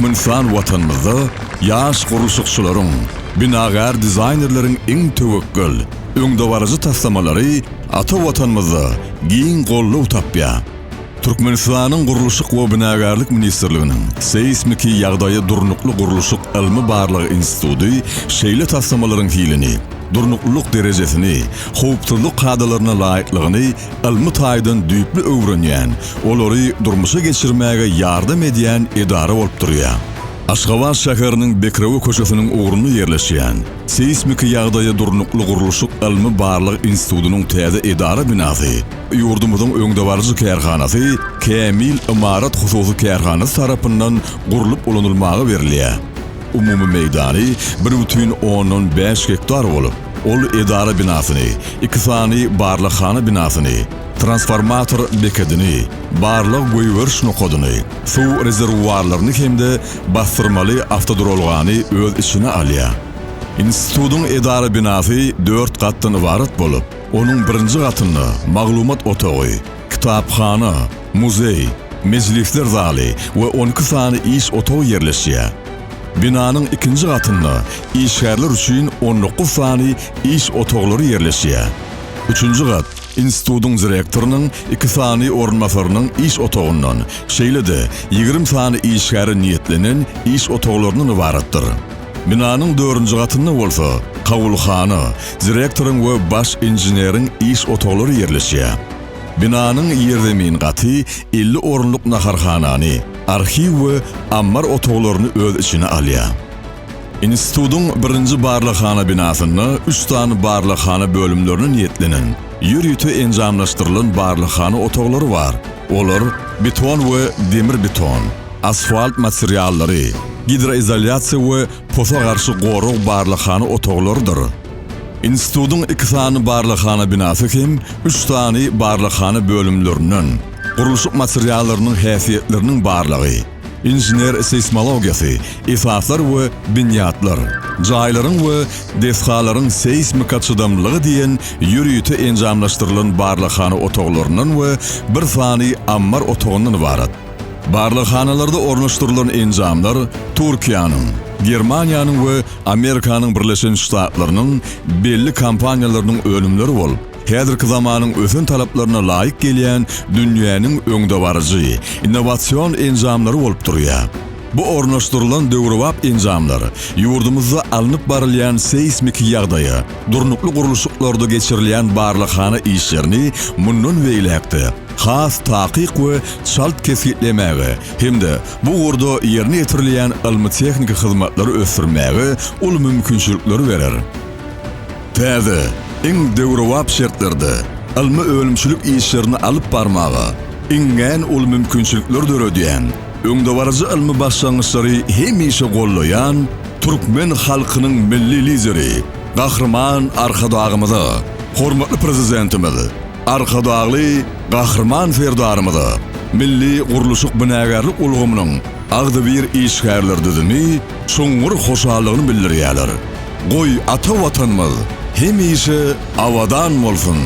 Türkmenistan watanymyzda ýaş gurulşykçylaryň, binagar dizaynerleriň iň töwekkül, öňdäwarazy taslamalary ata watanymyzda giň golly utapýa. Türkmenistanyň Gurulşyk we Binagarlyk Ministrliginiň seismiki ýagdaýy durnukly gurulşyk ilmi barlygy instituty şeýle taslamalaryň hilini, durnukluluk derejesini, howptyrlyk kadalaryna laýyklygyny ilmi taýdan düýpli öwrenýän, olary durmuşa geçirmäge ýardam edýän edara bolup durýar. Aşgabat şäheriniň Bekrewi köşesiniň ugrunda ýerleşýän seismiki ýagdaýy durnukly gurulşyk ilmi barlygy institutynyň täze edara binasy, ýurdumyzyň öňdäwarazy kärhanasy Kämil Imarat hususy kärhanasy tarapyndan gurulup ulanylmagy berilýär. Umumy meýdany 1,5 hektar bolup, ol edara binasyny, 2 sany barlykhana binasyny, transformator bekadini, barlyk goýberş nokodyny, suw rezerwuarlaryny hemde bastyrmaly avtodurolgany öz içine alýar. Institutyň edara binasy 4 gatdan ibarat bolup, onuň birinji gatyny maglumat otagy, kitapxana, muzey, mejlisler zaly we 12 sany iş otagy ýerleşýär. Binanyň ikinji gatyny işgärler üçin 19 sany iş otaglary ýerleşýär. Üçüncü gat institutyň direktorynyň 2 sany orunmasarynyň iş otagyndan, şeýle-de 20 sany işgäri niýetlenen iş otaglarynyň ibaratdyr. Binanyň 4-nji gatyny bolsa kawulxana, direktoryň we baş inженeriň iş otaglary ýerleşýär. Binanyň ýerdemin gaty 50 orunluk naharhanany, arxiw we ammar otaglaryny öz içine alýar. Institutyň birinji barlykhana binasyny 3 tane barlykhana bölümlerini niýetlenen, ýürüýti enjamlaşdyrylan barlykhana otaglary bar. Olar beton we demir beton, asfalt materiallary, hidroizolasiýa we posa garşy gorug barlykhana otaglarydyr. Institutyň 2 sany barlykhana binasy hem 3 tane barlykhana bölümlerinden, gurulşyk materiallarynyň häsiýetleriniň barlygy, inженер seismologiýasy, esaslar we binýatlar, jaýlaryň we deshalaryň seismika çydamlygy diýen ýürüýti enjamlaşdyrylan barlykhana otaglarynyň we bir sany ammar otagyndan ibarat. Barlykhanalarda ornaşdyrylan enjamlar Türkiýanyň, Germaniýanyň we Amerikanyň Birleşen Ştatlarynyň belli kompaniýalarynyň önümleri bolup, häzirki zamanyň özün talaplaryna laýyk gelýän dünýäniň öňdäwarajy, innowasion enjamlary bolup durýar. Bu ornaşdyrylan döwrewap enjamlar ýurdumyzda alınıp barylýan seismik ýagdaýy, durnukly gurulşyklarda geçirilýän barlykhana işlerini mundan beýlekde has takyk we şalt kesitlemäge hemde bu urda ýerine ýetirilýän ilmi tehnika hyzmatlary ösürmäge ul mümkinçilikleri berer. Täze iň döwrewap şertlerde ilmi ölümçilik işlerini alyp barmagy, iňen ul mümkinçilikler döredýän, öňdäwarazy ilmi başlangyçlary hemişe gollaýan Türkmen halkynyň milli lideri, gahrman arkadagymyzy, hormatly prezidentimiz, arkadagly gahrman ferdarymyzy, milli gurulşyk binagarlyk ulgamynyň agdy bir işgärler düzümi şoňgur hoşallygyny bildirýärler. Goý ata watanymyz hemişe awadan bolsun.